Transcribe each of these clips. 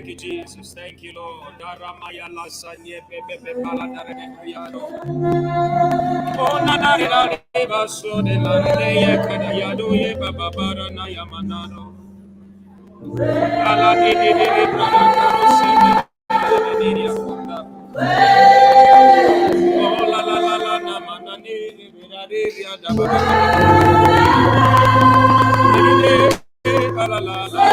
Thank you, Jesus. Thank you, Lord. Daramaya lasanye pepe paladare de briado. Oh, nanare la reba so de la reye kada yado ye baba bara na yamanado. Ala de brada karo se de ya kunda. Oh, la na manani bira de ya da baba. La la.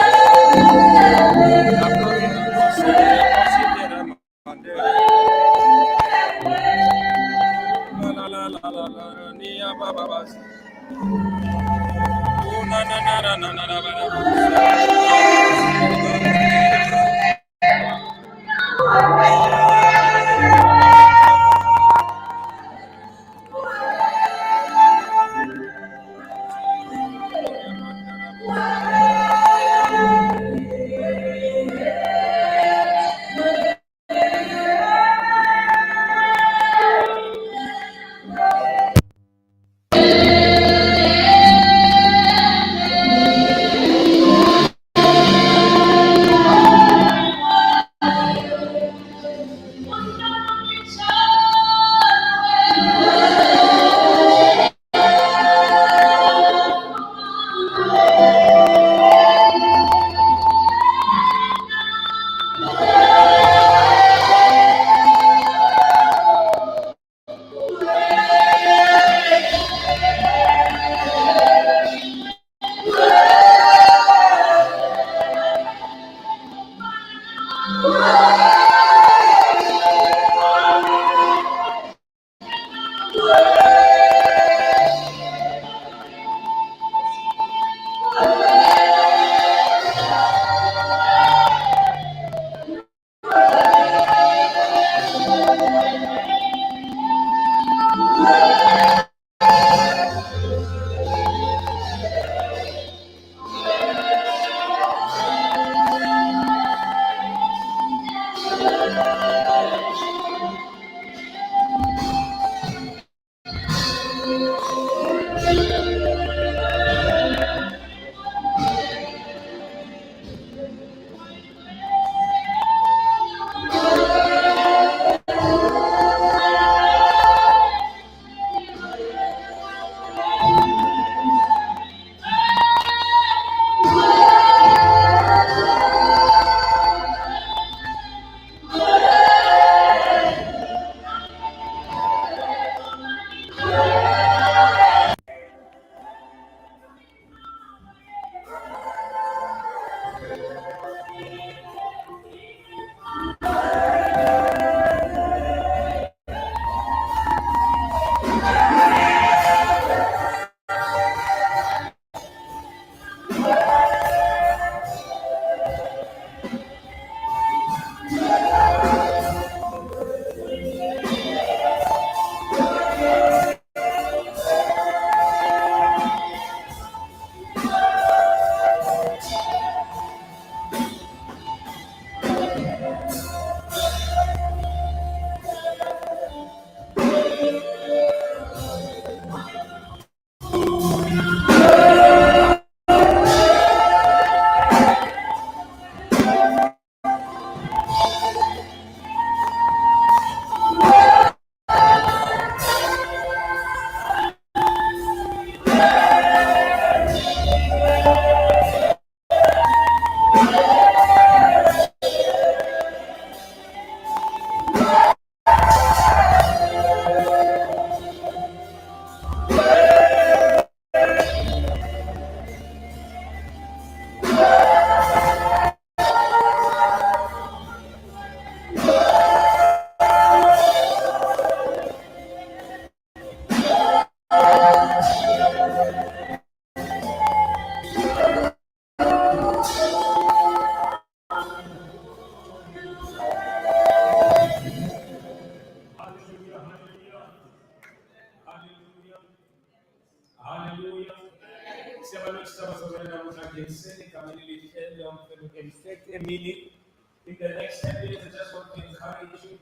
In the next 10 minutes, I just want to encourage you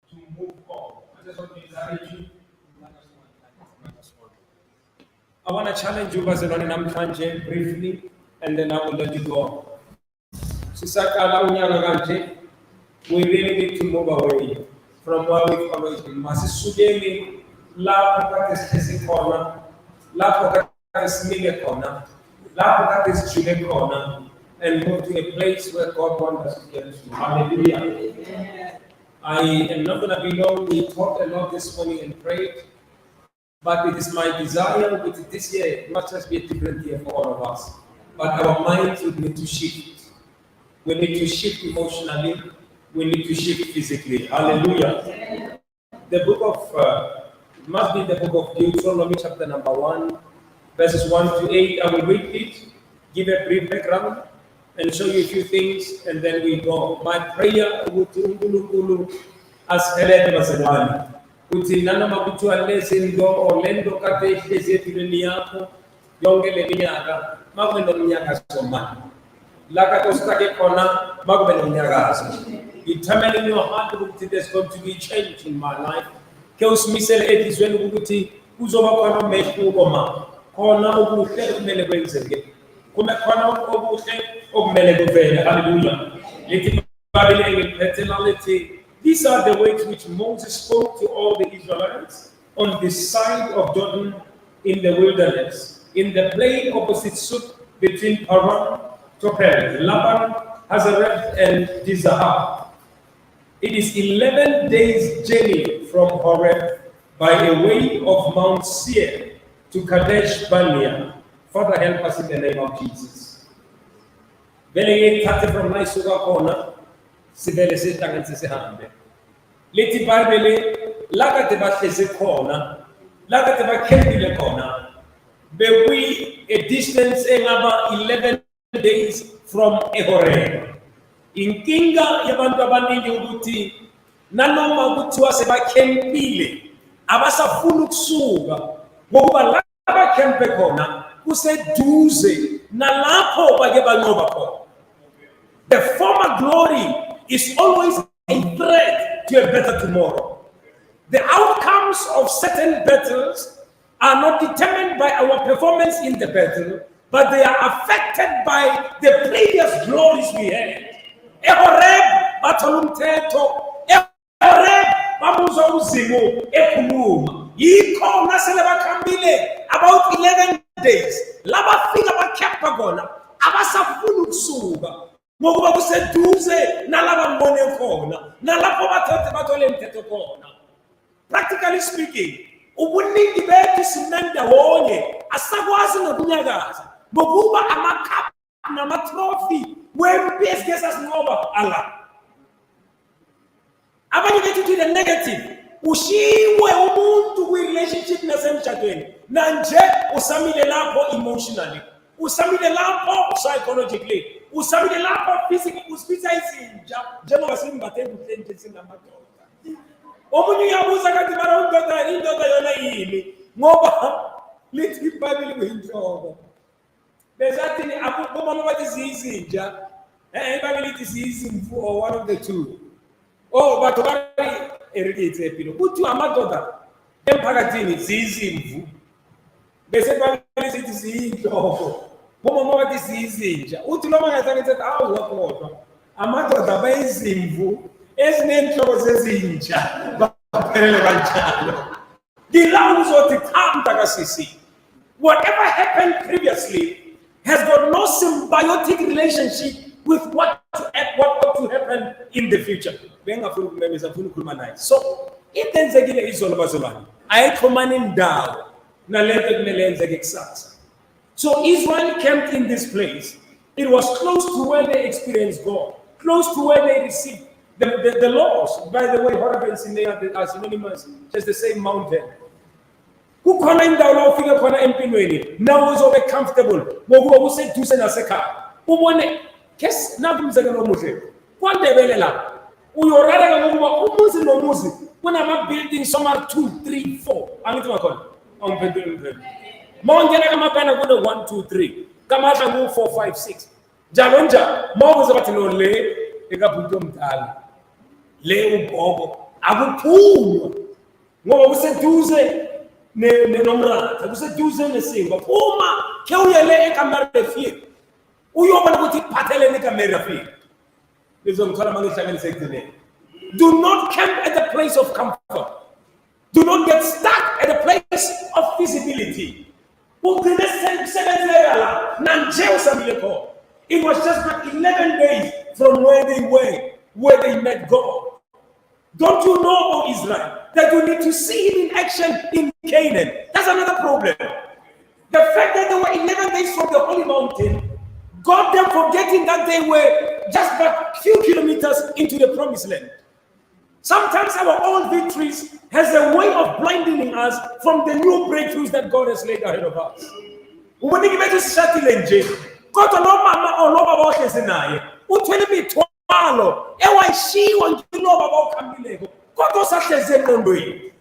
to move on. I just want to encourage you. I want to challenge you, Barcelona, and I'm trying briefly, and then I will let you go. Sisakala unyaka kanje, we really need to move away from where we've always been. Masisukeni lapho kade sihlezi khona, lapho kade simile khona, lapho kade sijule khona, and move to a place where God wants us to get to. Hallelujah. I am not going to be long. We talked a lot this morning and prayed, but it is my desire with this year, it must just be a different year for all of us. But our minds would need to shift. We need to shift emotionally. We need to shift physically. Hallelujah. The book of, must be the book of Deuteronomy, chapter number 1, verses 1 to 8. I will read it, give a brief background, and show you a few things, and then we go. My prayer would be as Helen Masedwani. Uti nana mabutu alezindo olendo kate hezeti yako yongele minyaka magwendo minyaka somani laka tosake kona magwendo minyaka aso. Determine in your heart that there's going to be change in my life. Keus misel edis when ukuti uzoba kona meshu koma kona ukuhle kumele kwenzeke kuma kona okuhle okumele kuvele. Hallelujah. Lethi Babylon paternality. These are the words which Moses spoke to all the Israelites on the side of Jordan in the wilderness, in the plain opposite Suf between Paran to Perez, Laban, Hazareth, and Dizahab. It is 11 days' journey from Horeb by a way of Mount Seir to Kadesh Barnea. Father, help us in the name of Jesus. Then from Naisuga corner. Sibele setangan sisehambe. Leti Bible laga te bahlezi khona, laga te bakhembile khona. Be we a distance engaba 11 days from Horeb. Inkinga yabantu abaningi ukuthi nanoma kuthiwa sebakhempile abasafuna ukusuka ngokuba la bakhempe khona kuseduze nalapho bake banqoba khona. The former glory is always a threat to a better tomorrow. The outcomes of certain battles are not determined by our performance in the battle, but they are affected by the previous glories we had. Ehoreb batolumteto, Ehoreb bamuzo uzimu ekhuluma. Yikho nasele bakhambile about 11 days. Laba fika bakhepha khona abasafuna ukusuka. Ngokuba kuseduze nalaba mbone khona nalapho bathathe bathole umthetho khona. Practically speaking, ubuningi bethu simnanda wonke asakwazi nokunyakaza ngokuba amacup nama-trophy wempi esike sasinqoba ala. Abanye bethu to the negative ushiwe umuntu kwi-relationship nasemshadweni nanje usamile lapho emotionally, usamile lapho psychologically, usamile lapho physically, uspitha izinja njengoba simbathe kuhle nje singamadoda. Omunye uyabuza kanti mara indoda yona yini ngoba lithi iBhayibheli kuyinhloko. Bezathini akubona bathi siyizinja, iBhayibheli lithi siyizimvu or one of the two. Oh, batho bari erikitse epilo kuthi amadoda emphakathini siyizimvu bese iBhayibheli lithi siyinhloko. Bomama bathi siyizinja uthi noma ngazakethi awu wakodwa amadoda bayizimvu ezinenhloko zezinja baphelele kanjalo. Ngila uzothi thanda kasisi. Whatever happened previously has got no symbiotic relationship with what to happen in the future. Bengafuna ukumemeza afuna ukukhuluma naye. So intenzekile izolo bazalwane ayikhomani indawo nalento kumele yenzeke kusasa. So Israel camped in this place. It was close to where they experienced God, close to where they received the laws. By the way, Horeb and Sinai are synonymous, just the same mountain. Who khona indawo la ufika khona empilweni now uzobe comfortable ngokuba kuseduze nasekhaya. Ubone kes nakumzekelo omuhle kwaNdebele la uyorara ngokuba umuzi nomuzi kunama buildings somewhere 2 3 4 angithi bakhona awumphendule mongena kamapana kune 1 2 3 kamahla ku 4 5 6 njalo njalo mawuze bathi lo le ekabhunto omdala le ubhoko akuphunywa ngoba kuseduze nomratha kuseduze nesinga uma ke uyele ekamera lefika uyobona ukuthi iphathelene ekamera lefika Do not camp at the place of comfort. Do not get stuck at the place of feasibility. It was just about 11 days from where they were, where they met God. Don't you know, O Israel, that you need to see Him in action in Canaan? That's another problem. The fact that they were 11 days from the holy mountain got them forgetting that they were just but a few kilometers into the promised land. Sometimes our old victories has a way of blinding us from the new breakthroughs that God has laid ahead of us. When you get to settle in jail, God no mama or no baba was naye. Uthwele imithwalo ewayishiwa ngilo baba okhambileko. God osahleze engqondweni.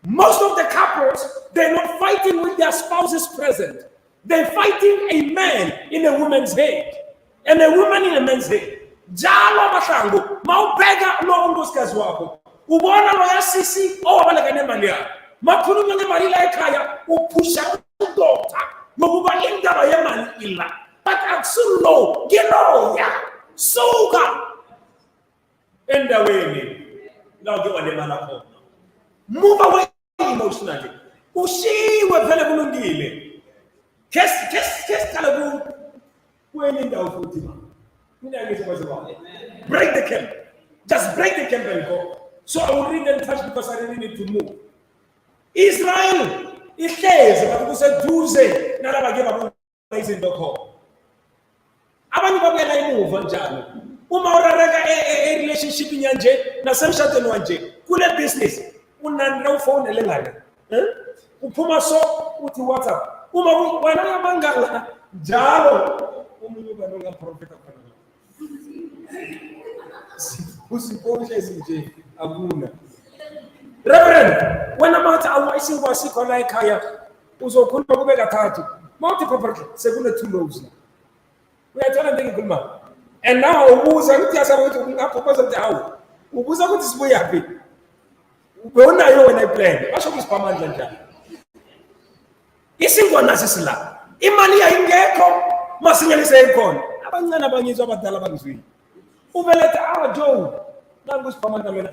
Most of the couples, they're not fighting with their spouses present. They're fighting a man in a woman's head and a woman in a man's head. Jalo mahlangu mawubheka lo unkosikazi wakho ubona lo yasisi owabaleka nemali yakhe makhuluma ngemali la ekhaya uphusha udokta ngokuba indaba yemali ila but akusulo ngeloya suka endaweni la ke wanemali khona move away emotionally ushiwe vele kulungile cala kwenye indawo futhi ma. Break the camp. Just break the camp and go. So I will read and touch because I really need to move. Israel, it says, but we said Tuesday, not about give up in the call. Abani babela move on jalo. Rega a relationship in yanje, na some shot in wanje. Kule business. No phone elengane. Upuma so uti WhatsApp. Wana mangala jalo. Umunyuka prophet. Reverend, when I'm out, I see what's it like higher. Also, couldn't go back at multiple second 2 loaves. We are telling them, and now who's a good purpose of the house? Who was a good way happy? When I plan, I should be permanent. Isn't one as a Imania in Gecko, Massina say, Con, Abandon Abanis of Dalabanzi. Uveleta Joe. That was permanent.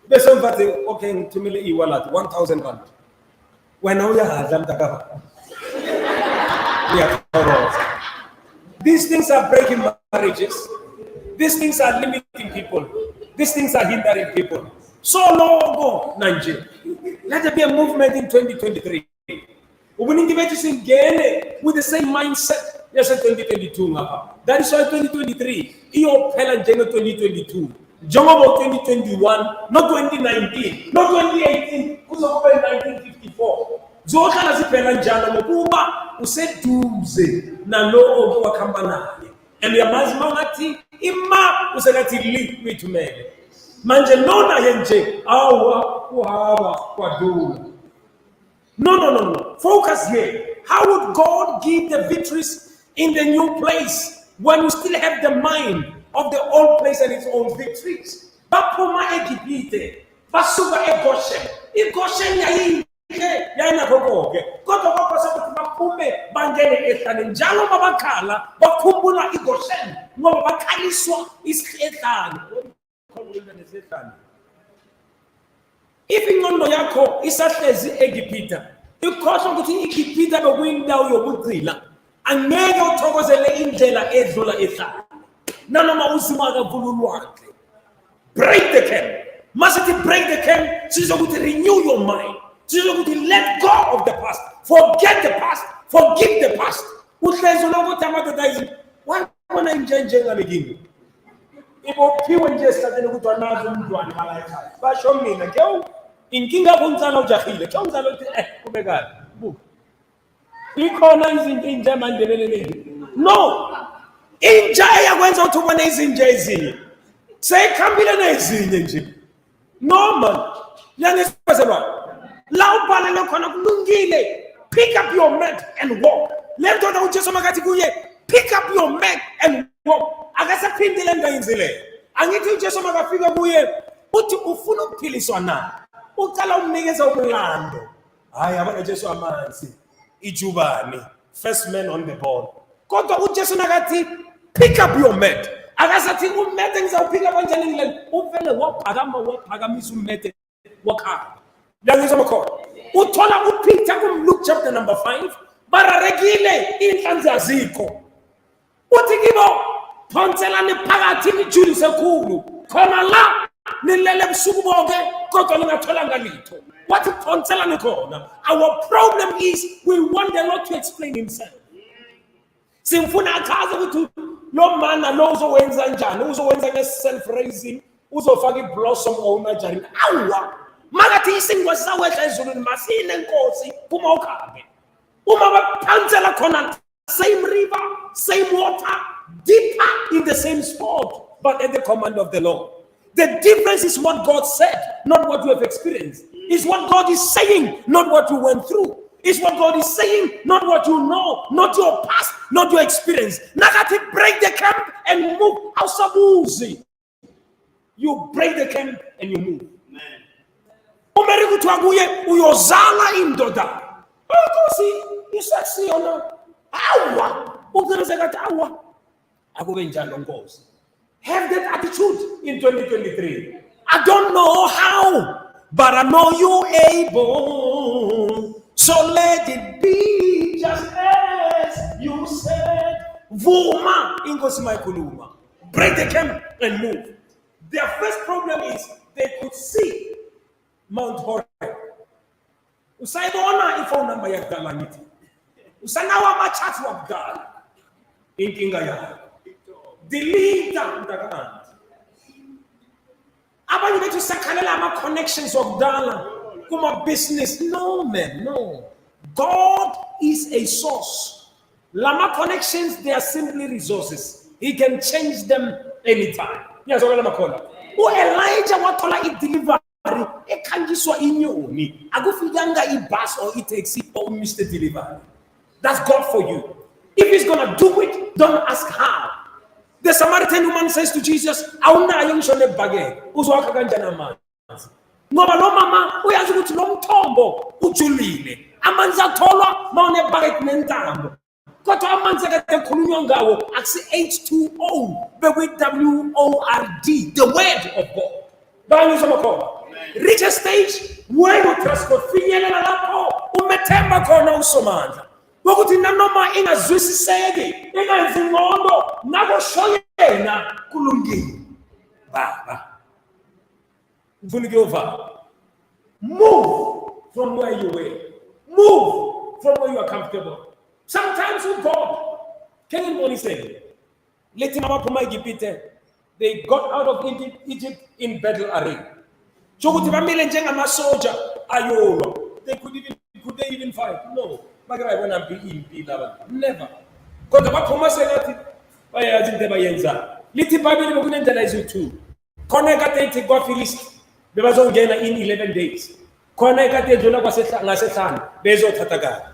There's somebody okay to me wallet 1,000 rand. When now you have them these things are breaking marriages. These things are limiting people. These things are hindering people. So long ago, Nigeria. Let there be a movement in 2023. We need to get with the same mindset. Yes, 2022. That is why 2023. EO Pella General 2022. Jomo 2021, not 2019, not 2018. Who's over 1954? Zoka na Pella Jana Mokuba, who said Tuesday, na no Ogo Kambana. And the Amazmati, Ima, who said that he linked me to me. Manjanona Yenje, Awa, Kuhava, Kwadu. No. Focus here. How would God give the victories in the new place when we still have the mind of the old place and its old victories? Bapoma Egipite, Basuba Egoshen, Egoshen Yaina Gogoge, Gotogo Bapume, Bangene Etan, Jalo Babakala, Bakumbuna Egoshen, no Bakaliswa is Etan. If in Yako is such as Egipita, you cause of the Egipita the window your Butrila, and made your Togos in Jela Ezula Esa. Nana Usumaga Buluwak. Break the camp. Must it break the camp? She's able to renew your mind. She's able to let go of the past. Forget the past. Forgive the past. Why when I enjoy Jela begin? If you and just started to another one, but show me the girl. In King of Unzano Jahil, Chonzalo Kubegal. In German. No. In Jaya went out to one is in Jay-Z. Say, Camille. No, man. Young is possible. Loud Lungile. Pick up your mat and walk. Let go down just pick up your mat and walk. I got a pindle in Zile. I need to just make a figure. Put you full of Piliswana. Ukala umnikeza ukulando. Hayi abana Jesu amanzi. Ijubani. First man on the ball. kodwa uJesu nakathi pick up your mat. Akasathi ummete ngizawuphika kanjani ngilele. Uvele waphakamisa ummete wakhaya. Yangizwa makhono. Uthola uPeter kumLuke chapter number 5 bararekile inhlanzi azikho. Uthi kibo phonselani phakathi nijulise khulu. Khona la nilele busuku bonke kodwa ningatholanga litho. What phonselani khona? Our problem is we want the Lord to explain himself. Simfuna achaze ukuthi lo mana lo uzowenza njani, uzowenza nge-self raising, uzofaka i-blossom owner njani. Awa, makathi isingozi sawehla ezulwini masine nkosi kuma ukhambe. Uma baphansela khona same river, same water, deeper in the same spot, but at the command of the Lord. The difference is what God said, not what you have experienced. It's what God is saying, not what you went through. It's what God is saying, not what you know, not your past, not your experience. Nakati break the camp and move. Ausabuzi. You break the camp and you move. Umeri kutwaguye uyozala indoda. Kosi isexy ona. Awa. Ugerezeka awa. Akube njalo nkosi. Have that attitude in 2023. I don't know how, but I know you're able. So let it be just as you said. Vuma ingosi maikuluma. Break the camp and move. Their first problem is they could see Mount Horeb. Usaibona ifona mayakdala niti. Usanawa machatu abdala. Inkinga ya. Delete that. Abanye bethu sakhalela ama connections of dala. Kuma business. No, man, no. God is a source. Lama connections, they are simply resources. He can change them anytime. Yes, Elijah watola i-delivery. Ekanjiswa inyoni. Agufiganga i-bus or i-taxi or Mr. Delivery. That's God for you. If he's gonna do it, don't ask how. The Samaritan woman says to Jesus, "Auna ayongishone bage, uzwakha kanjani amanzi?" Ngoba lo mama uyazi ukuthi lo mthombo ujulile. Amanzi atholwa mawune bucket nentambo. Kodwa amanzi akade khulunywa ngawo akusi H2O, bekwi WORD, the word of God. Bayizwa makhoba. Reach a stage where you transport finyelela lapho umethemba khona usomandla. Ukuthi nanoma ingazwisiseki, ingazingqondo, nako shoyena kulungile. Baba. Move from where you were. Move from where you are comfortable. Sometimes with God, can you say, let him up my Egypt. They got out of Egypt in battle array. Soldier, could they even fight? No. Never. Because the Puma said, I didn't ever answer. Little Bible will analyze you too. Connected God Philist. There was again in 11 days. Connected Jonah was a Bezo Tataga.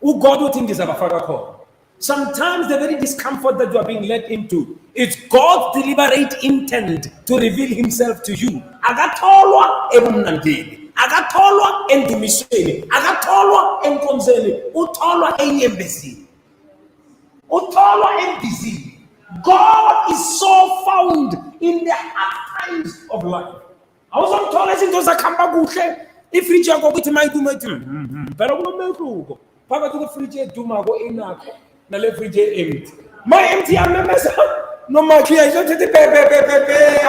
Who God would think is a Fagako. Sometimes the very discomfort that you are being led into, it's God's deliberate intent to reveal himself to you. Agatolwa ebumnandini. Agatolwa endimisweni. Agatolwa enkonzeni. Utolwa enyembezi. Utolwa endizi. God is so found in the hard times of life. I was on told into Zakamba Guche. If you go with my doom, but I will go. Papa to the fridge, do my go in a fridge empty. My empty, I'm a mess up. No more clear. I don't take the I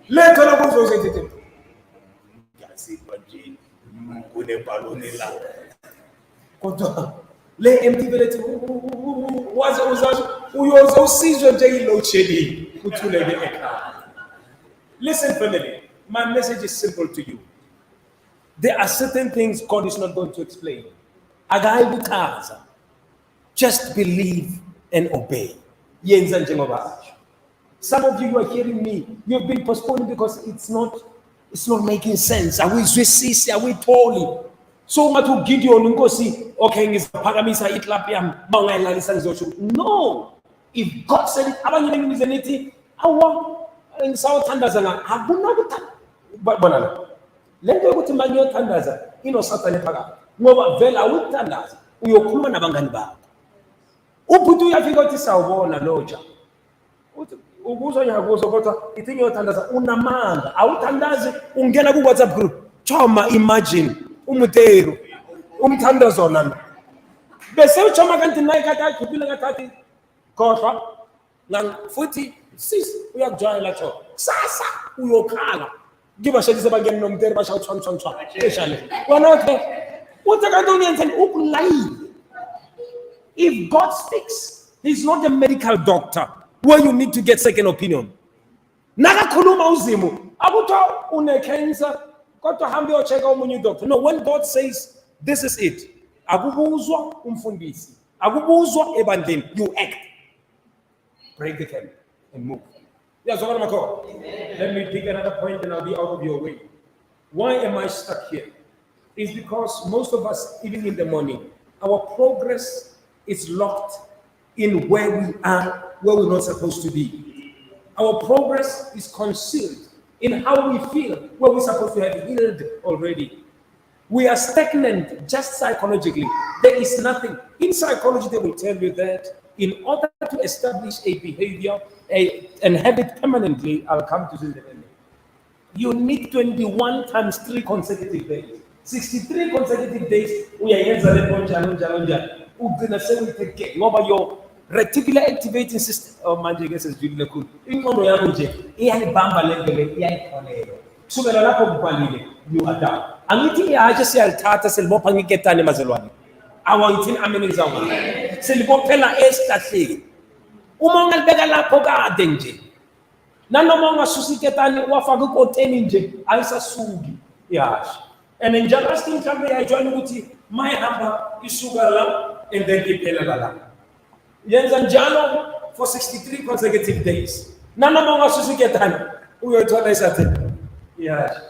let her go to the le empty village was season load shedding. Listen, family, my message is simple to you. There are certain things God is not going to explain. Just believe and obey. Some of you are hearing me. You've been postponing because it's not making sense. Are we Swiss? Are we tall? So much to Gideon go see, okay, is Paramisa Itlapiam, no. If God said it, Abanyan is anything, I want in South Tandazana, I would not but banana. Let me go to my new Tandaza, Satan Paga. No, Vela with Tandas. uyokhuluma nabangani bakho. Ubhuti uyafika uthi sawubona loja. Uthi ukuzwa nyakuzo kodwa ithi ngiyothandaza unamanga. Awuthandazi ungena ku WhatsApp group. Choma imagine umutero umthandazo nami. Bese uchoma kanti naye kade agqibile kathathi kodwa futhi sis uyakujwayela cho. Sasa uyokhala. Ngibashelise bangena nomtero basha uthwa. Eshale. Wonke uthi kanti uyenze ukulayini. If God speaks, He's not a medical doctor where you need to get second opinion. Nakakhuluma uzimu, akutho une cancer, kodwa hambe uyocheka omunye doctor. No, when God says this is it, akubuzwa umfundisi, akubuzwa ebandleni, you act. Break the camp and move. Yes, let me pick another point and I'll be out of your way. Why am I stuck here? It's because most of us, even in the morning, our progress is locked in where we are, where we're not supposed to be. Our progress is concealed in how we feel, where we're supposed to have healed already. We are stagnant just psychologically. There is nothing. In psychology, they will tell you that in order to establish a behavior and have it permanently, I'll come to this in a minute, you need 21 times 3 consecutive days. 63 consecutive days, we are ugcina sewuyithe ngoba your reticular activating system manje ke sesijulile khulu ingqondo yakho nje iyayibamba lendele iyayikholela kusukela lapho kubhalile you are down. Angithi ihashe siyalithatha selibopha ngiketane emazelwane awangithini amenenza ngayo selibophela esihlahleni uma ungalibeka lapho kade nje nanoma ungasusa iketane wafaka ikoteni nje ayisasuki ihashe and njalo asithini mhlawumbe yayijwayele ukuthi mayihamba isuka la and then iphelela la. Yenza njalo for 63 consecutive days. Nanoma ungasusa iketane uyothola isathi ihashe.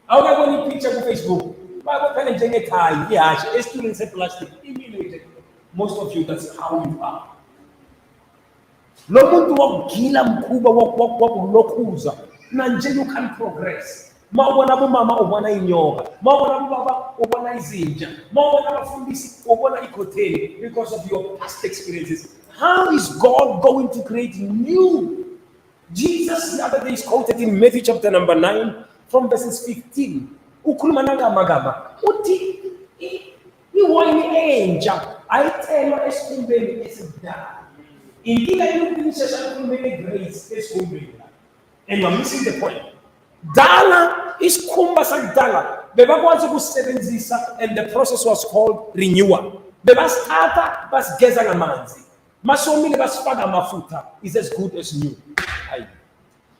Awukabona ipicture ku Facebook bakuphela njengekhaya ihashe esitulweni seplastic imile. Most of you, that's how you are. Lo muntu wokugila mkhuba wokulokhuza na nje you can progress. Mawubona bomama ubona inyoka, mawubona bobaba ubona izinja, mawubona abafundisi ubona ikhotheli because of your past experiences. How is God going to create new? Jesus the other day is quoted in Matthew chapter number 9 from verses 15. Ukhuluma ngamagama uthi iwayini entsha ayithelwa esikhumbeni esidala. Inkinga yokunisha shakhulumeni grace esikhumbeni. And you're missing the point. Dala isikhumba sakudala bebakwazi ukusebenzisa and the process was called renewal. Bebasithatha basigeza ngamanzi. Masomile basifaka amafutha is as good as new.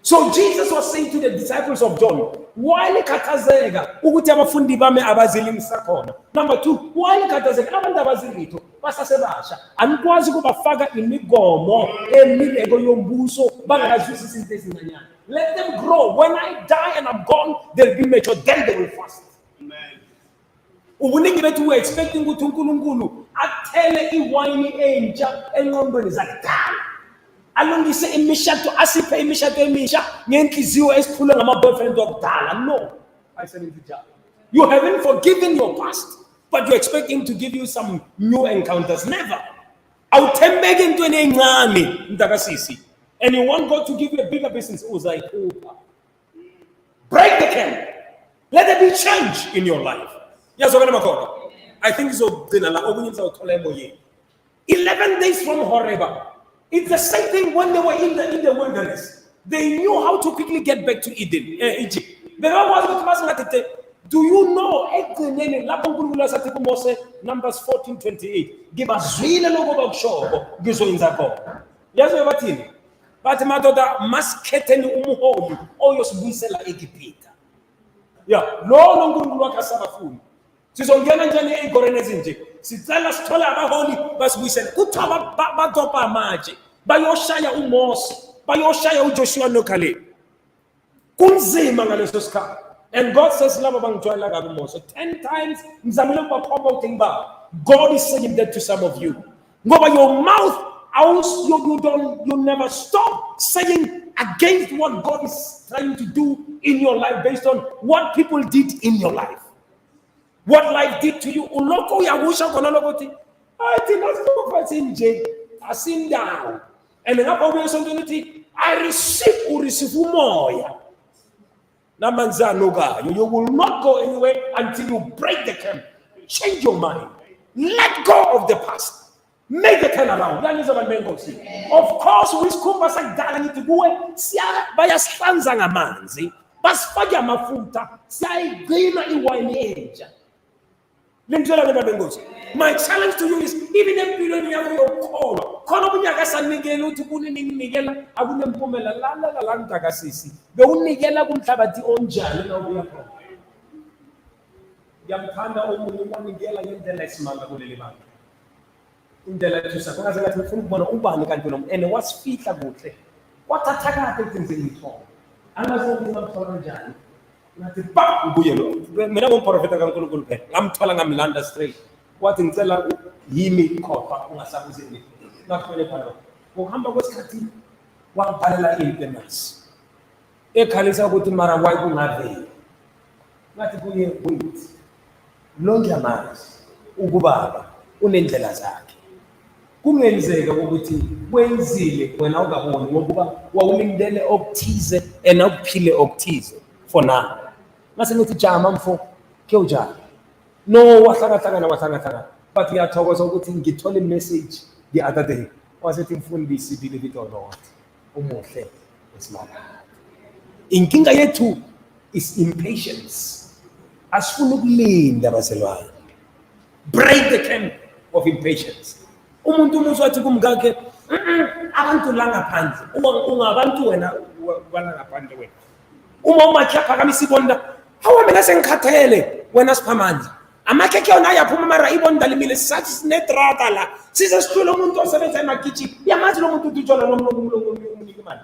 So Jesus was saying to the disciples of John, while ikhathazeka ukuthi abafundi bami abazilimisa khona. Number 2, while ikhathazeka abantu abazilitho basasebasha anikwazi ukubafaka imigomo emileko yombuso bangazwisisi izinto ezincanyana. Let them grow. When I die and I'm gone, they'll be mature. Then they will fast. Amen. Ubuningi bethu we expecting ukuthi uNkulunkulu athele iwayini entsha engqondweni zakudala. Alungise imishado asiphe imishado emisha ngenhliziyo esiphule ngama-boyfriend wakudala. No. I said it to you haven't forgiven your past, but you're expecting to give you some new encounters. Never. Awuthembeke entweni encane mntakasisi. And you want God to give you a bigger business. Break the camp. Let there be change in your life. Yes, I think so. 11 days from Horeba. It's the same thing when they were in the wilderness. They knew how to quickly get back to Egypt. Do you know Numbers 14:28? Give us but madoda masketheni umuholi oyosibuyisela eGibhita. Yeah, lo uNkulunkulu wakhe asabafuni. Sizongena njani ezigoreni ezinje? Sicela sithole abaholi basibuyisele. Kuthiwa batopa manje. Bayoshaya uMose, bayoshaya uJoshua noKaleb. Kunzima ngaleso sikhathi. And God says laba bangijwayela kabi uMose. 10 times ngizamile ukubapromote ngibaba. God is saying that to some of you. Ngoba your mouth you never stop saying against what God is trying to do in your life based on what people did in your life. What life did to you. Uloko uyawusha khona lokuthi athi nasiphathi nje asindawo and ngapha kuye esontweni uthi I receive umoya namanzanokayo. You will not go anywhere until you break the camp. Change your mind. Let go of the past. Make the turnaround. Of course, wisikhumba sakudala ngithi kuwe bayasihlanza ngamanzi basifake amafutha siyayigcina iwayini entsha. My challenge to you is even empilweni yakho yokukholwa khona ubunyaka sanikela uthi kuninikela akunempumela la ntakasisi bewunikela kumhlabathi onjani na ubuya khona. Ngiyamthanda omunye wanikela ngendlela esimanga kuleli bantu. Indlela ethusa kongaze ngathi ngifuna ukubona ubani kanti lo ene wasifihla kuhle wathatha kade ekuthenzeni ithoba angazi ukuthi ngamthola njani ngathi ba ubuye lo mina ngumprofeta kaNkulunkulu phela ngamthola ngamlanda straight wathi ngicela yimi ikhopha ungasabuzi mina ngakhwele phela ngokuhamba kwesikhathi wangibhalela i-internet ekhalisa ukuthi mara why kungaveli ngathi kuye wait lo ngiyamazi ukubaba unendlela zakhe. Kungenzeka ukuthi wenzile wena ungaboni ngokuba wawulindele okuthize and ukuphile okuthize for now. Mase ngithi jama mfo ke ujama. No wahlangana but ngiyathokoza ukuthi ngithola i-message the other day. Wasethi mfundisi believe it or not. Umuhle esimanga. Inkinga yethu is impatience. Asifuna ukulinda baselwane. Break the camp of impatience. Umuntu umuzwa athi kumngakhe abantu la ngaphandle ungabantu wena wala ngaphandle wena uma umakhya phakamisa ibonda awami ngasengikhathele wena siphamandla amakhekhe yona ayaphuma mara ibonda limile sathi sinetrata la size sithule umuntu osebenza emakitchen yamazi lo muntu uthola nomlungu umnika imali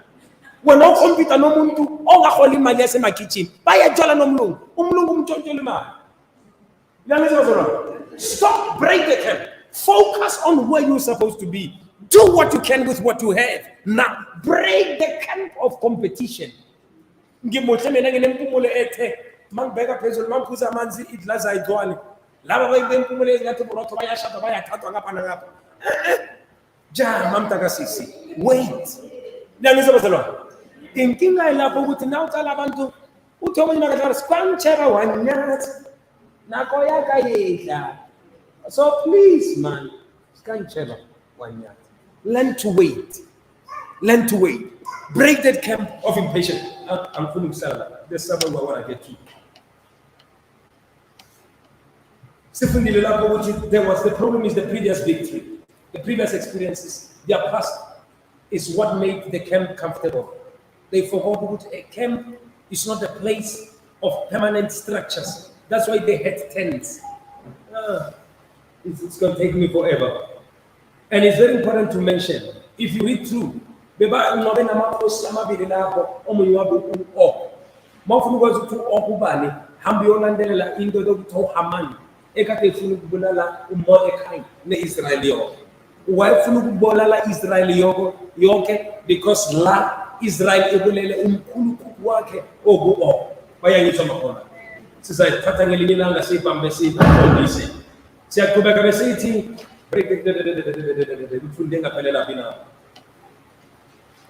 wena ukhompyuta nomuntu ongahola imali yasemakitchen bayathola nomlungu umlungu umthontshela imali. Stop, break the camp. Focus on where you're supposed to be. Do what you can with what you have. Now, break the camp of competition. Ngimuhle mina nginempumulo ethe mangibeka phezulu mangiphuza amanzi idlaza ayidwane. Laba bayempumulo ezingathi borotho bayashada bayathathwa ngapha nangapha. Jama mntakasisi. Wait. Niyangizwa inkinga ilapho ukuthi na ucala abantu uthi omunye makadlala sikwamtshela wanyathi nako yakayedla. So please, man, learn to wait. Learn to wait. Break that camp of impatience. I'm feeling sad. There's someone I want to get to. There was the problem is the previous victory. The previous experiences, their past is what made the camp comfortable. They forgot that a camp is not a place of permanent structures. That's why they had tents. It's going to take me forever. And it's very important to mention, if you read through, because la Israel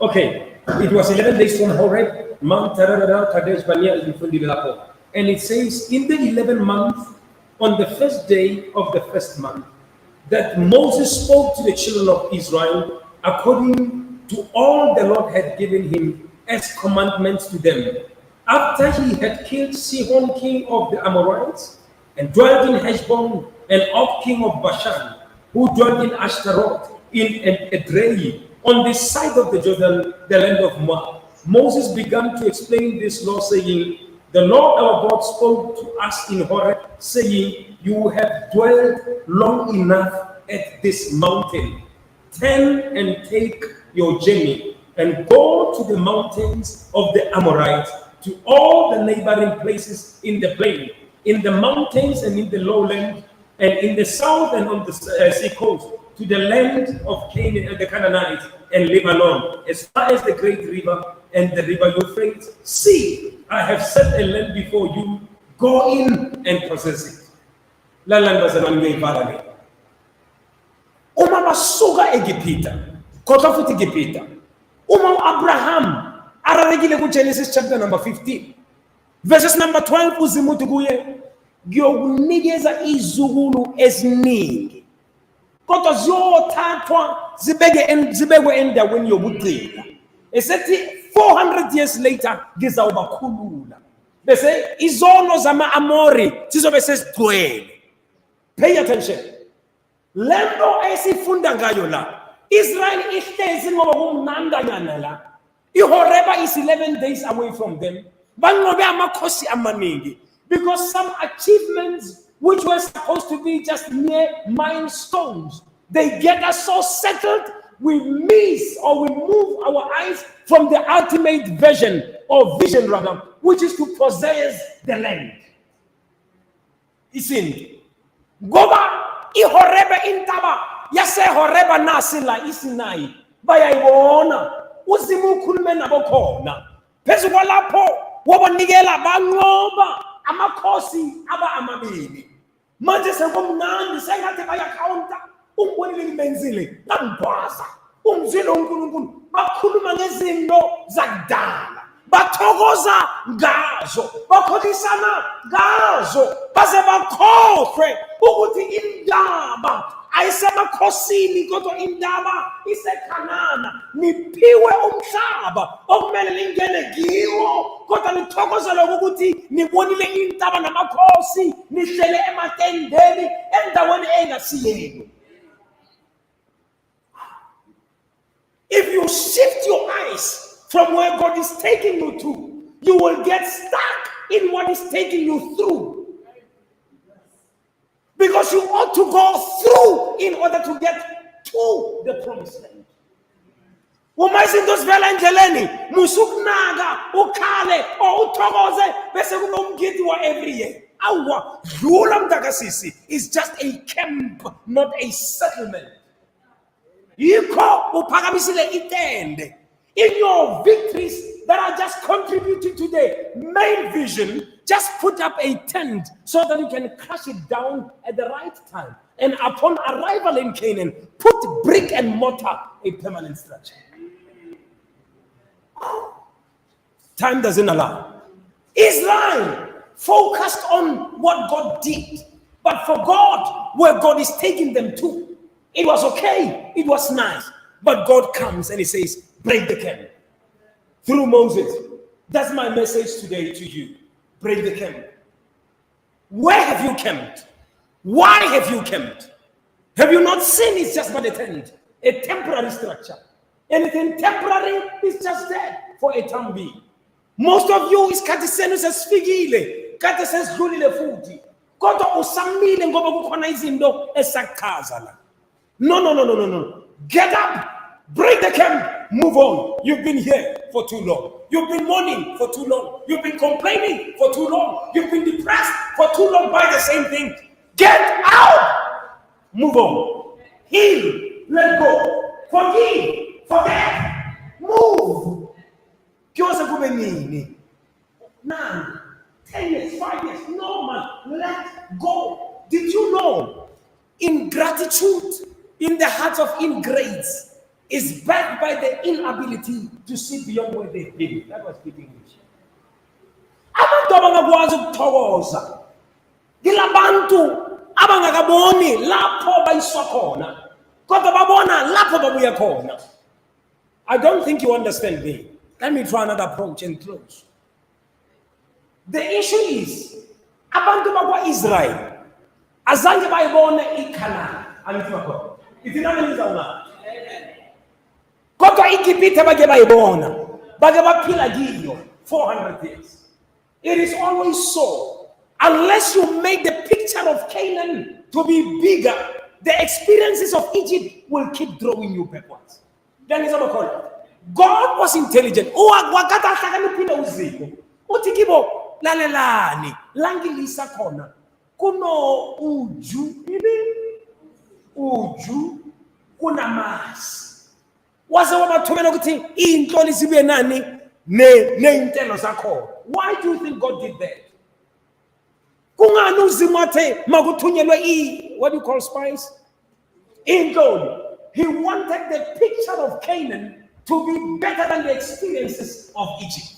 okay, it was 11 days from Horeb, Mount Kadesh Barnea, and it says in the 11th month, on the first day of the first month, that Moses spoke to the children of Israel according to all the Lord had given him as commandments to them. After he had killed Sihon, king of the Amorites, and dwelt in Heshbon, and Og, king of Bashan, who dwelt in Ashtaroth, in Edrei, on this side of the Jordan, the land of Moab. Moses began to explain this law, saying, the Lord our God spoke to us in Horeb, saying, you have dwelt long enough at this mountain. Turn and take your journey, and go to the mountains of the Amorites, to all the neighboring places in the plain, in the mountains and in the lowland, and in the south and on the sea coast, to the land of Canaan and the Canaanites and Lebanon, as far as the great river and the river Euphrates. See, I have set a land before you. Go in and possess it. basuka eGibhita kodwa futhi eGibhita uma uAbraham ararekile kuGenesis chapter number 15 verses number 12 uzima uthi kuye ngiyokunikeza izukulu eziningi kodwa ziyothathwa zibekwe endaweni yobugcina esethi 400 years later ngizawubakhulula bese izono zama-Amori sizobe sezigcwele. Pay attention. Lento esifunda ngayo la Israel ihlezi ngoba kumnandanyana la iHoreba is 11 days away from them banqobe amakhosi amaningi because some achievements which were supposed to be just mere milestones they get us so settled we miss or we move our eyes from the ultimate vision or vision rather which is to possess the land. Isini ngoba iHoreba intaba yaseHoreba nasi la iSinai bayayibona uzima ukhulume nabo khona phezu kwalapho wabanikela banqoba amakhosi aba amabili manje sekumnandi sengathi bayakhawunta umbonile limenzile bangibhaza umzilo uNkulunkulu bakhuluma ngezinto zakudala bathokoza ngazo bakholisana ngazo baze bakhohlwe ukuthi indaba ayisemakhosini kodwa indaba iseKhanana niphiwe umhlaba okumele lingene kiwo kodwa nithokozela ukuthi nibonile intaba namakhosi nihlele ematendeni endaweni engasiyeni. If you shift your eyes from where God is taking you to, you will get stuck in what is taking you through. Because you ought to go through in order to get to the promised land. Uma izinto zivela endleleni musukunaga ukhale uthokoze bese kube umgidi wa every year. Awa dlula mntakasisi is just a camp, not a settlement. Yikho uphakamisile itende. In your victories that are just contributing to the main vision, just put up a tent so that you can crush it down at the right time. And upon arrival in Canaan, put brick and mortar, a permanent structure. Time doesn't allow. Israel focused on what God did, but forgot where God is taking them to. It was okay, it was nice, but God comes and he says, break the camp. Through Moses. That's my message today to you. Break the camp. Where have you camped? Why have you camped? Have you not seen it's just but a tent, a temporary structure? Anything temporary is just there for a time being. Most of you is kati senu sesifigile, kati sesidlulile futhi. Kodwa usamile ngoba kukhona izinto esakhaza la. No. Get up, break the camp, move on. You've been here for too long. You've been mourning for too long. You've been complaining for too long. You've been depressed for too long by the same thing. Get out, move on. Heal, let go. Forgive, forget, move. Kyosa kube nini? 9, 10 years, 5 years, no man, let go. Did you know ingratitude in the hearts of ingrates is backed by the inability to see beyond where they've been? That was speaking English. Abantu abangakwazi ukuthokoza ngilabantu abangakaboni lapho bayiswa khona kodwa babona lapho babuya khona. I don't think you understand me. Let me try another approach and close. The issue is abantu bakwa-Israel azange bayibone iKhanani. Angithi bakho ithinameliza una kodwa iGibhithe bake bayibona bake baphila kiyo 400 years. It is always so. Unless you make the picture of Canaan to be bigger, the experiences of Egypt will keep drawing you backwards. Then God was intelligent. Wakata hlakaniphile uziko. Uthi kibo lalelani langilisa khona kuno uju kunamasi. Waze wabathumela ukuthi inhloli sibe nani neintelo zakho. Why do you think God did that? Kungani uzimothe makuthunyelwe what do you call spice? Inhloli. He wanted the picture of Canaan to be better than the experiences of Egypt.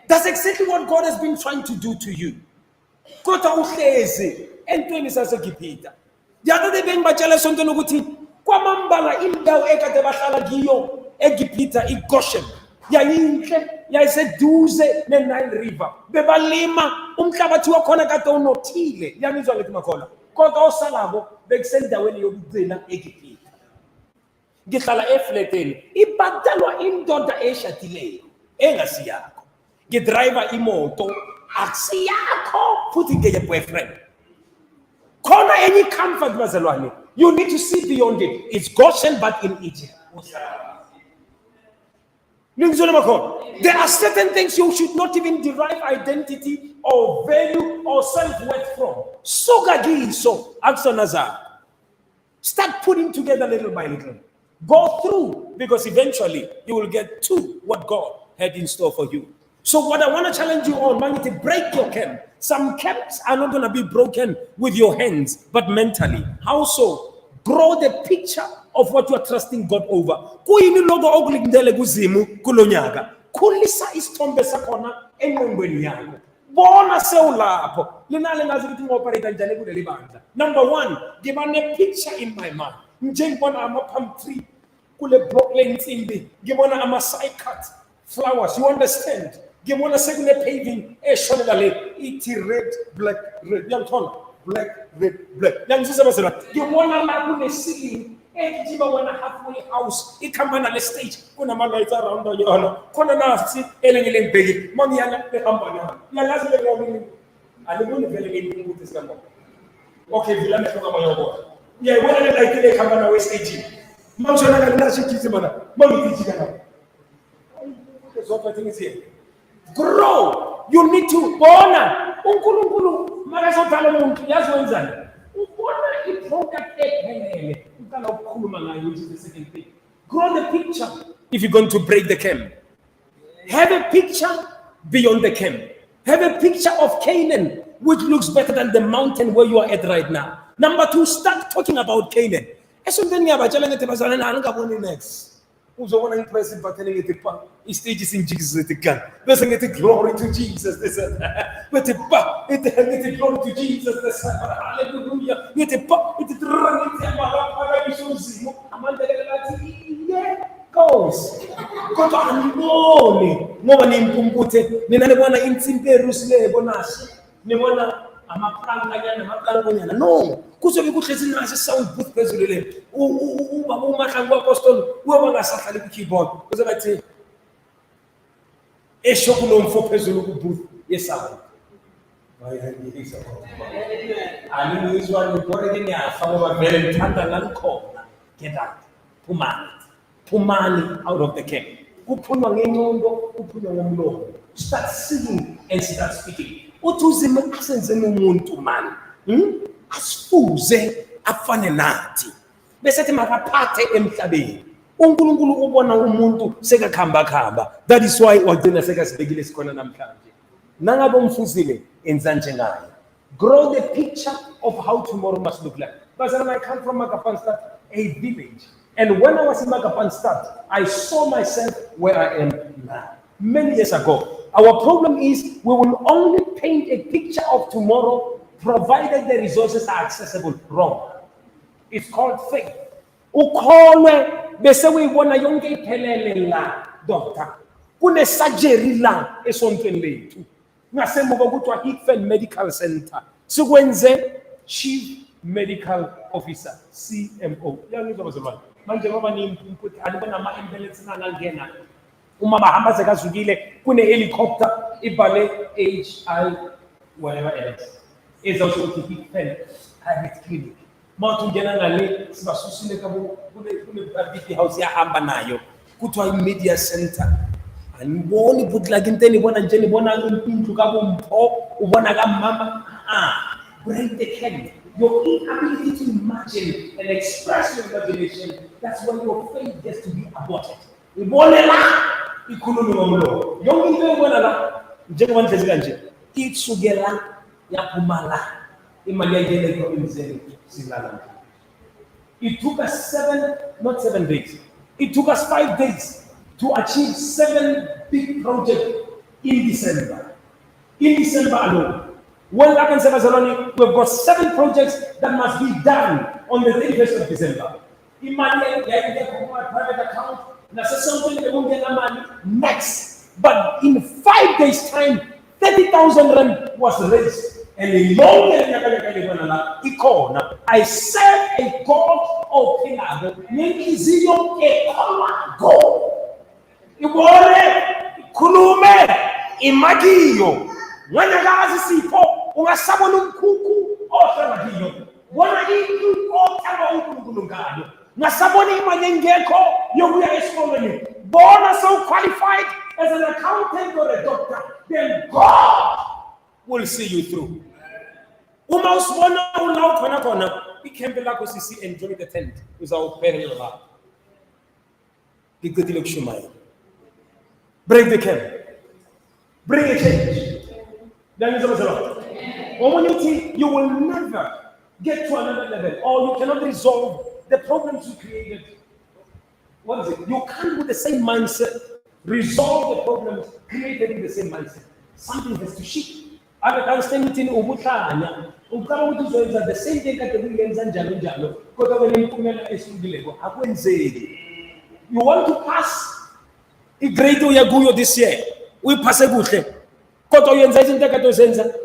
That's exactly what God has been trying to do to you. Kodwa uhlezi entweni saseGibhita. The other day bengibatshela sonke ukuthi kwamambala indawo ekade bahlala kiyo eGibhita iGoshen yayinhle yayiseduze neNile River. Bebalima umhlabathi wakhona kade unothile. Yamizwa lethi makhola. Kodwa osalabo bekusendaweni yokugcina eGibhita. Ngihlala eflateni ibhatalwa indoda eshadileyo engasiyakho. Ngidriver imoto akusiyakho futhi ngeye-boyfriend. Khona any comfort bazalwane. You need to see beyond it. It's Goshen but in Egypt. There are certain things you should not even derive identity or value or self-worth from. So start putting together little by little. Go through, because eventually you will get to what God had in store for you. So what I want to challenge you on, man, is to break your camp. Some camps are not going to be broken with your hands, but mentally. How so? Grow the picture of what you are trusting God over. Kuyini logo okulindele kuzimu kulonyaka. Kulisa isithombe sakhona engqondweni yakho. Bona sewulapho. Linale ngazi ukuthi ngoperate kanjani kuleli bandla. Number 1, give me a picture in my mind. Njengibona ama palm tree kule Brooklyn Nsimbi. Ngibona ama cycad flowers. You understand? Ngibona sekule paving eshonela le ithi red black red. Yangithola black red black. Yangizisa bazela. Ngibona la kune ceiling ejiba wena halfway house ikhambana le stage kunama lights around yona. Khona nasi elengile ngibheki. Mangiyana behamba na. Yalazi le ngomini. Aliboni vele ngelinto ukuthi sikamba. Okay, vila mehlo ngamayoko. Yeah, when I like it, come on, West Egypt. Mamshana kanashe kizimana. Mami tijikana. That's what I think is here. Grow. You need to bona. Unkulunkulu makasothala umuntu yazi wenzani. Ubona iproduct ephelele. Ukala ukukhuluma ngayo, which is the second thing. Grow the picture if you're going to break the camp. Have a picture beyond the camp. Have a picture of Canaan, which looks better than the mountain where you are at right now. Number 2, start talking about Canaan. Esondeni yabatshela ngethi bazalana angaboni next. Uzobona impressive bathele ngethi pa istages in Jesus ethi kan. Bese ngethi glory to Jesus this. Bethi pa ethi glory to Jesus this. Hallelujah. Ngethi pa ethi ngethi amala ishuzimo amandele lathi yeah goes. Kodwa angiboni ngoba nimpumputhe mina nebona insimbi erusile bonasi. Nibona no, kuzobe kuhlezi nasi sound booth phezulu le. Ubaba uMahlangu apostoli uyoba ngasahlali ku keyboard. Kuzobe bathi esho kunomfo phezulu ku booth yesound. Bayangizwa. Angizwa ngibone ngiyafa ngoba vele ngithanda ngalikhona. Get out. Pumani out of the camp. Kuphunywa ngenqondo, kuphunywa ngomlomo. Start singing and start speaking. Uthuzime asenzene umuntu man. Asifuze afane nathi. Bese ethi makaphathe emhlabeni. uNkulunkulu ubona umuntu sekakhamba. That is why wagcina sekasibekile sikhona namhlanje. Nangabe umfuzile enza njengaye. Grow the picture of how tomorrow must look like. But I come from Magapanstad, a village. And when I was in Magapanstad, I saw myself where I am now. Many years ago. Our problem is we will only paint a picture of tomorrow provided the resources are accessible. Wrong. It's called faith. Ukholwe bese uyibona yonke iphelele la doctor. Kune surgery la esontweni lethu. Ngasemuva kuthiwa Hickman Medical Center. Sikwenze Chief Medical Officer, CMO. Yangizwa bazalwane. Manje ngoba nimpumputhe alibona ama ambulance nangena. Uma bahamba sekazukile kune helicopter ibhale HI whatever else. Ezawusho ukuthi Hickman private clinic. Mawuthi ungena ngale sibasusile kabo kune big house yahamba nayo. Kuthiwa i-media center. Aniboni but like inteni bona nje nibona impindlu kaBompho ubona kaMama. Break the camp. Your inability to imagine and express your imagination, that's when your faith gets to be aborted. Ibone la ikhulumi ngomlomo. Yonke into ebona la njengoba nhlezi kanje itsukela yaphuma la imali yakhe leyo emzeni silala. It took us not 7 days. It took us 5 days to achieve 7 big projects in December. In December alone. Well, I can say, we've got 7 projects that must be done on the 31st of December. In money, private account, next. But in 5 days' time, 30,000 rand was raised. And in long I serve a God of Pilago, God. Ibone, Kulume, Imagiyo. When I got to ungasabona umkhukhu ohlangakile bona into othaba uNkulunkulu ngasabona imali engekho yokuya esikoleni bona so qualified as an accountant or a doctor, then God will see you through. Uma usibona ulawo khona ikhempe lakho sisi enjoy the tent uzawuphelele la ngicedile kushumayela. Break the camp, bring a change. Then you will never get to another level, or you cannot resolve the problems you created. What is it? You can't, with the same mindset, resolve the problems created in the same mindset. Something has to shift. I understand it in Ubutlanya. The same thing that the Williams and Jalo. You want to pass a grade Yaguyo this year. We pass a good. Kodwa uyenza izinto ekade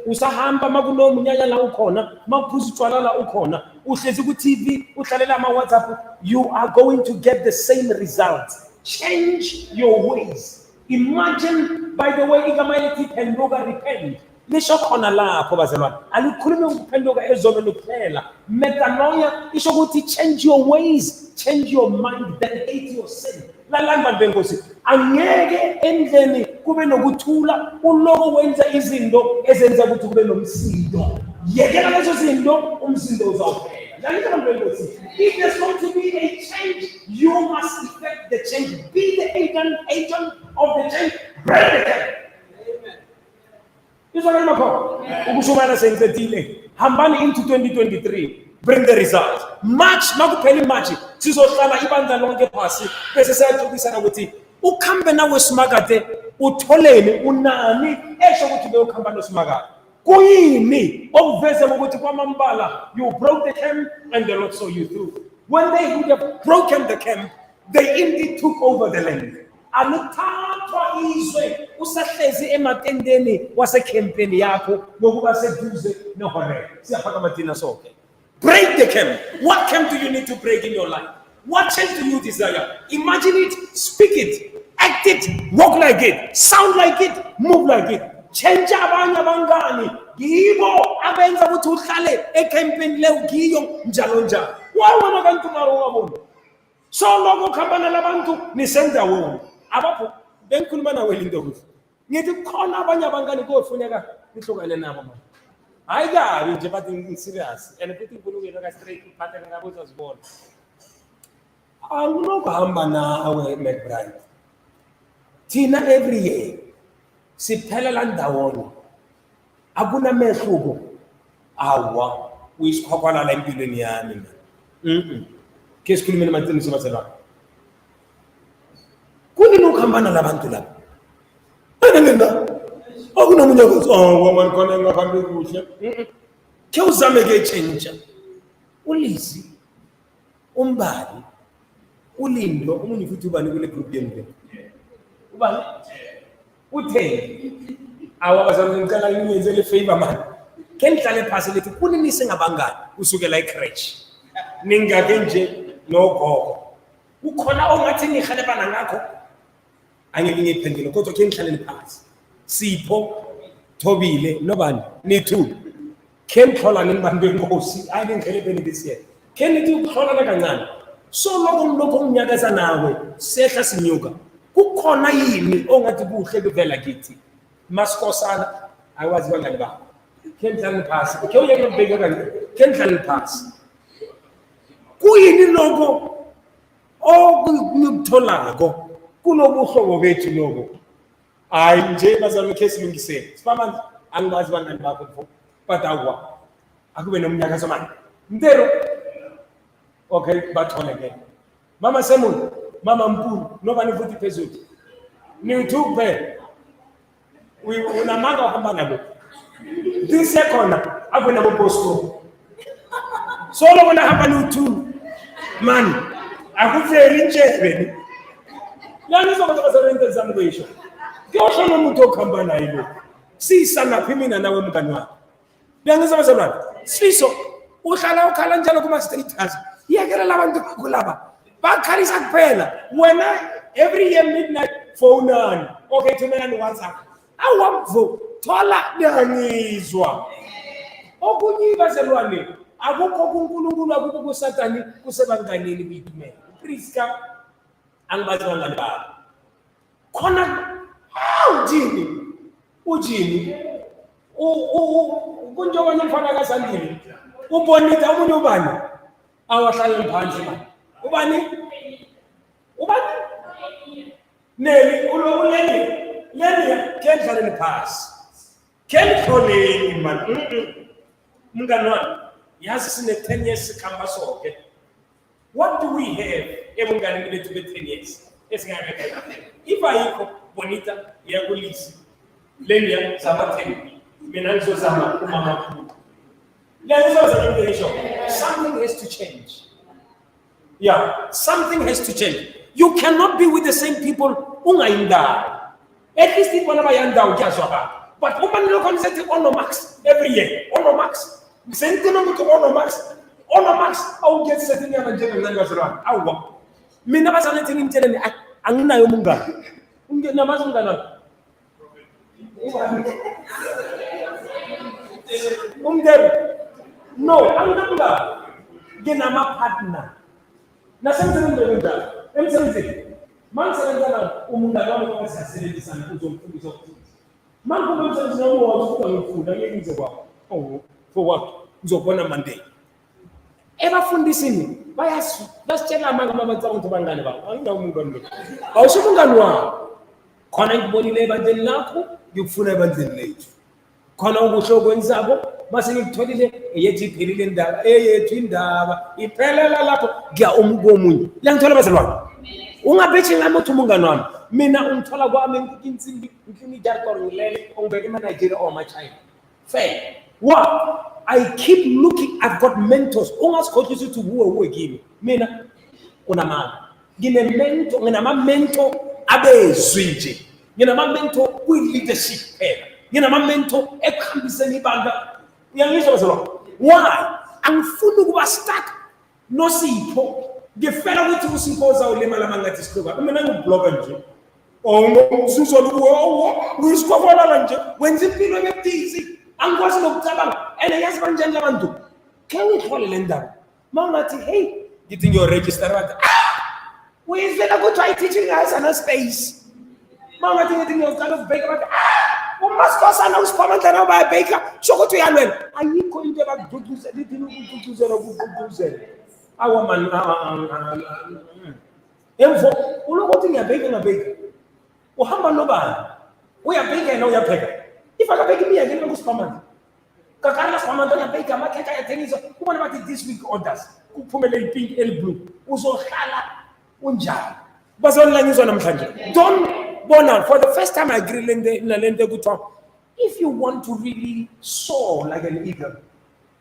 usahamba makulo munyanya la ukhona maphuza utshwala la ukhona uhlezi ku TV uhlalela ama WhatsApp, you are going to get the same results. Change your ways. Imagine, by the way, igama elithi phenduka, repent lisho khona lapho bazalwane, alikhulumi ukuphenduka ezolweni kuphela. Metanoia isho ukuthi change your ways, change your mind, dedicate your sin. Lalamba benkosi angeke endleni kube nokuthula uloko wenza izinto ezenza ukuthi kube nomsindo. Yekela lezo zinto umsindo uzawuphela. If there's going to be a change, you must effect the change. Be the agent of the change. Break the change. Hambani into 2023. Bring the results. March, makupheli March. Sizohlala ibandla lonke phasi bese sayaqhubisana ukuthi ukhambe nawe simakade utholeni unani esho ukuthi beyokhamba nosimakade. Kuyini okuveza ukuthi kwamambala you broke the camp and the Lord saw you through. When they would have broken the camp, they indeed took over the land. Anuthathwa izwe usahlezi ematendeni wasekhempeni yakho ngokuba seduze noHoreb. Siyaphakama thina sonke. Break the camp. What camp do you need to break in your life? What change do you desire? Imagine it, speak it, act it, walk like it, sound like it, move like it. Change abanye abangani. Yibo abenza ukuthi uhlale ecampini lewukiyo njalo njalo. Wawona kanti maro. So lokho khambana labantu nisenza wona. Abapho bengikhuluma nawe into ukuthi ngithi khona abanye abangani kofuneka nihlukane nabo manje. Hayi kabi nje but serious and futhi uNkulunkulu ka straight uphatha ngabo uzozibona. Awunokuhamba nawe McBride. Thina every year siphelela ndawonye. Akuna mehluko. Awa uyisikhwakhwala la empilweni yami mina. Ke sikhulume namaqiniso baselapha. Kunini ukuhambana labantu lapha? Nenda. Akunomunye ukuthi wamani khona engakhambi kuhle. Ke uzame ke change. Ulisi. Umbali. Ulindo umunye futhi ubani kule group yenu. Ubani? Utheni. Awabazama ngicela ngiyenze le favor man. Ke nihlale phasi lethi kunini singabangani usukela ecrash. Ningake nje nogogo. Ukhona ongathi ngihalebana ngakho. Angeke ngiphendule kodwa ke ngihlalele phasi. Sipho Thobile nobani nithi ke ngihlola ngibantu benkosi ayinghelebeni lesiye. Ke nithi ukuhlola kancane. So lokho umnyakaza nawe sehla sinyuka. Kukhona yini ongathi kuhle kuvela kithi? Masikosana ayiwazi bangani bakho. Ke ngihlalele phasi. Ke uyeke ngibheke kanje. Ke ngihlalele phasi. Kuyini lokho okutholako kunobuhlobo bethu lokho? Hayi nje bazalwane ke silungisele. Sifamanje angibazi bangani bakho but akube nomnyakazo manje. Mtero Okay, bathole again. Mama Semon, Mama Mpu, nobody put the peso. New two pair. We unamanga wakamba nabo. This second, hapo na posto. Solo wana hapa ni two. Man, akufeli nje. Yani so kwa sababu examination. Kyosho no mtu okamba na hilo. Si sana pimi na nawe mkani wako. Ngiyangiza bazalwane. Sifiso uhlala ukhala njalo kuma status. Yekela labantu bakulaba. Bakhalisa kuphela. Wena every year midnight phone on. Okay, thumela ni WhatsApp. Awamvu thola ngiyizwa. Okunye bazalwane akukho kuNkulunkulu akukho kuSathane kusebanganeni bithumela. Priska angibazalwane baba. Khona ujini kunjengoba umfana kaSandile ubonita umunye ubani awahlala phansi la ubani neli leli kendlale phasi kendlole man mngani wami yazi sine 10 years sikhamba sonke. What do we have ebungani bethu be 10 years esingabeka if ayikho bonita yakulisi leli zamathe mina ngizozama umama something has to change. Yeah, something has to change. You cannot be with the same people ungayindawo. At least people abayandawo kuyazwakala. But uma nilokho nisethi onomax every year onomax sentino ukuthi onomax awugethi sethi nyama njengencane bazalwane awwa mina bazalwane ethi ngimtsheleni anginayo umngane namazi umngane umngane no anginayo nginama partner nasemsebenzini njalo emsebenzini mangisebenzana umngane wami ongasisebentisana uzomfundisa ukuthi mangikhuluma umsebenzi wami wawufuna ngifunda ngeke ngize kwakho for what ngizobona Monday ebafundisini basitshela amanga abacabangi ukuthi bangane babo anginawo umngane lo awusho umngane wakho khona ngibonile ebandleni lakho ngikufuna ebandleni lethu khona ukuhle okwenzabo mase ngikutholile yethu iphelile indaba eyethu indaba iphelela lapho ngiya komunye la ngithola bazalwane ungabhethi ngami uthi umngane wami mina ungithola kwami ngikinsimbi ngikinidarikoro ngilele ongibeka eManigeria or eMachina fair what I keep looking. I've got mentors ungasikhohlisa ukuthi uwe kimi mina unamanga nginama-mentor abezwi nje nginama-mentor kwi-leadership phela nginama-mentor ekuhambiseni ibanga uyangisho bazalwane why angifuni ukuba stuck noSipho ngifela ukuthi uSipho uzawulimala mangathi sikhuluka mina ngibloga nje ususola uyisikhofola nje wenza impilo ebhizi angikwazi nokucabanga yazi banjani abantu ke ngithole le ndaba mangathi hey ngithi ngiyoregister abantu uyizela ukuthi ayiteaching us ana space mangathi ngithi ngiyocala ukubheka abantu uMasikosana uSiphamandla bayabheka sokuthi uyalwela ayikho into ebakududuze lithi ukududuzela awa man emvo ulokuthi ngiyabheka uhamba nobani uyabheka yena uyapheka ifakabheka imiyeke ngoSiphamandla kakala Siphamandla uyabheka amakhetha ayathengisa kubona bathi this week orders kuphumele ipink elblue uzohlala unjani bazolila ngizwa namhlanje don't bona for the first time I agree nalento ukuthi if you want to really soar like an eagle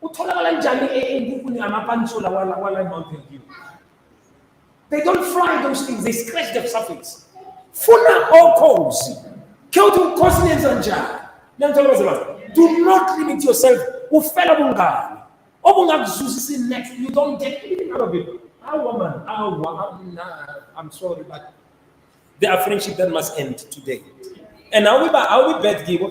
utholakala njani engukuni amapansula wala mountain view. They don't fly those things, they scratch the surface. Funa okhozi kewuthi ukhosi nenza njani nangithola bazalwane do not limit yourself ufela bungani obungakuzuzisi next you don't get anything out of it. I'm sorry but there are friendships that must end today. And I'll be bad give.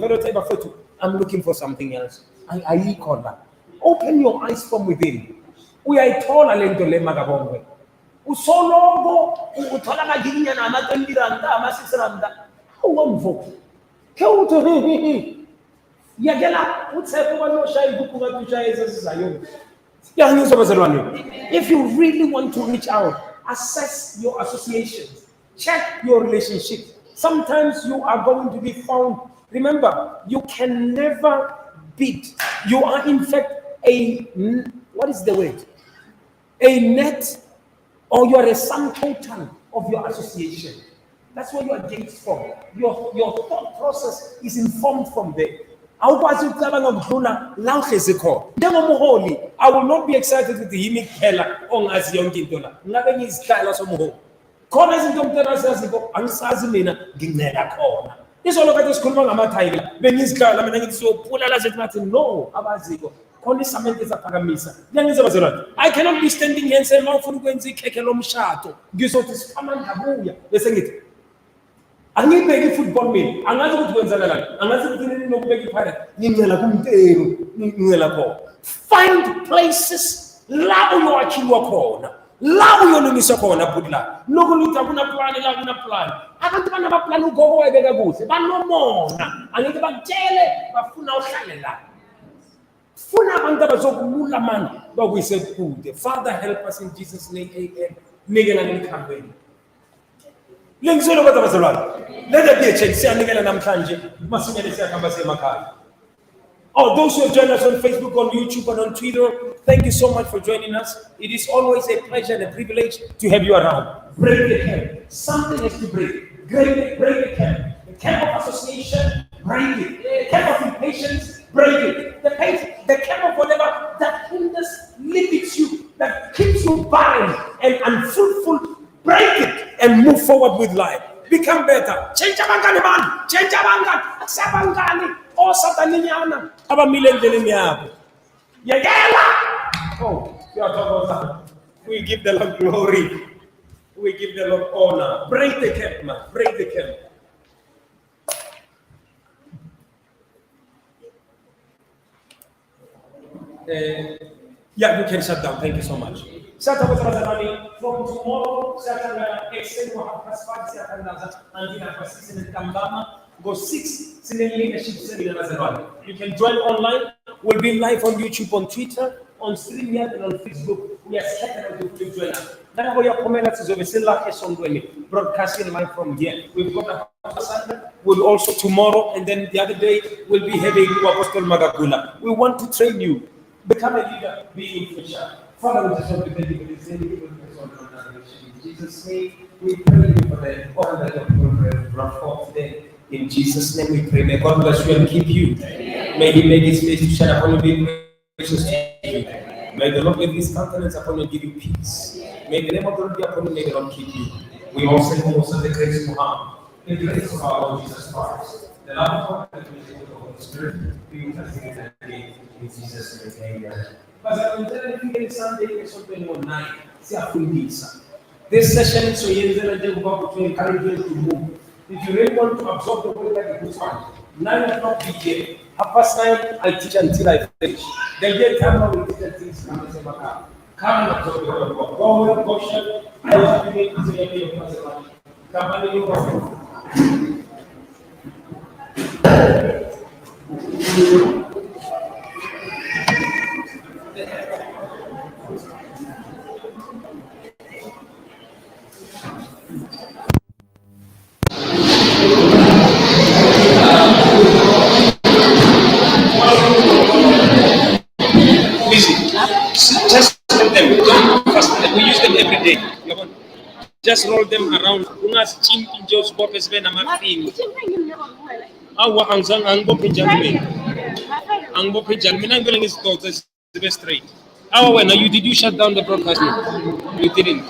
I'm looking for something else. I call that. Open your eyes from within. We are told a lento le magabongo. Usologo uthola maginya na amatendiranda amasisiranda. Awamvo. Kewuto yagela utsepo banoshayi kukuba tushayeza sizayo. Yangizwa bazalwane. If you really want to reach out, assess your associations. Check your relationship. Sometimes you are going to be found. Remember, you can never beat. You are in fact what is the word? a net, or you are a sum total of your association. That's where you are gauged from. Your thought process is informed from there. Awukwazi ukucabanga ukudlula la uhlezi khona. Njengomholi, I will not be excited with yimi kuphela ongazi yonke into la. Ngabe ngiyizihlala somholi. Khona izinto umuntu asaziko angisazi mina ngincela khona. Isolo kade sikhuluma ngamathayile bengizihlala mina ngithi siyopula la sethi bathi no abaziko. Khona isamente ezaphakamisa. Ngiyangize bazalwane. I cannot be standing here and say mawufuna ukwenza ikhekhe lomshado. Ngizothi sikamanda buya bese ngithi angibeki football mina angazi ukuthi kwenzakalani angazi ukuthi nini nokubeka iphirate ngincela kumtero ngincela khona. Find places la uyowakhilwa khona la uyolungiswa khona budla lokulithi akuna plan la kuna plan abantu banamaplan ugogo wayebeka kuhle banomona angeke bakutshele bafuna uhlale la funa abantu abazokulula manje bakuyise kude. Father, help us in Jesus name, amen. Nikela ngikhambeni lengisolo kodwa bazalwane. Let there be a change. Siyanikela namhlanje masinyele siyakhamba semakhaya. Oh, those who have joined us on Facebook, on YouTube, and on Twitter, thank you so much for joining us. It is always a pleasure and a privilege to have you around. Break the camp. Something has to break. Break the camp. The camp of association, break it. The camp of impatience, break it. The camp of whatever that hinders, limits you, that keeps you barren and unfruitful, break it and move forward with life. Become better. Change abangani man. Change abangani. Aksabangani. Oh, Sataniana. Abamile endleleni yabo. Yagela. Oh, you are talking about that. We give the Lord glory. We give the Lord honor. Break the camp, man. Break the camp. Yeah, you can shut down. Thank you so much. From tomorrow, go 6 leadership seminar. You can join online. We'll be live on YouTube, on Twitter, on StreamYard, and on Facebook. We are scattered to join us. Now we are broadcasting live from here. We've got a Sunday. We'll also tomorrow, and then the other day we'll be having Apostle Magagula. We want to train you. Become a leader, be influential. Father, we just want to thank you for this day. In Jesus' name, we pray for the honor that you brought forth today. In Jesus' name, we pray. May God bless you and keep you. May He make His face to shine upon you, be gracious to you. May the Lord give His countenance upon you and give you peace. May the name of the Lord be upon you. May the Lord keep you. We also send the grace of Muhammad, the grace of our Lord Jesus Christ, the love of God, and the grace of the Holy Spirit be with us today. In Jesus' name, amen. This session is so to encourage you to move. If you really want to absorb the word like a good one, 9 o'clock be here. 9:30, I teach until I finish. Then get time we teach until it's come and absorb the word. Go with caution. I was doing it to your person. Come and you just roll them. Don't fast them. We use them every day. Just roll them around. Unas chimping Joe's bopes when I'm a thing. Our ang bopin jalmin. Ang bopin jalmin. I'm going to go to the best straight. When you did you shut down the broadcast? You didn't.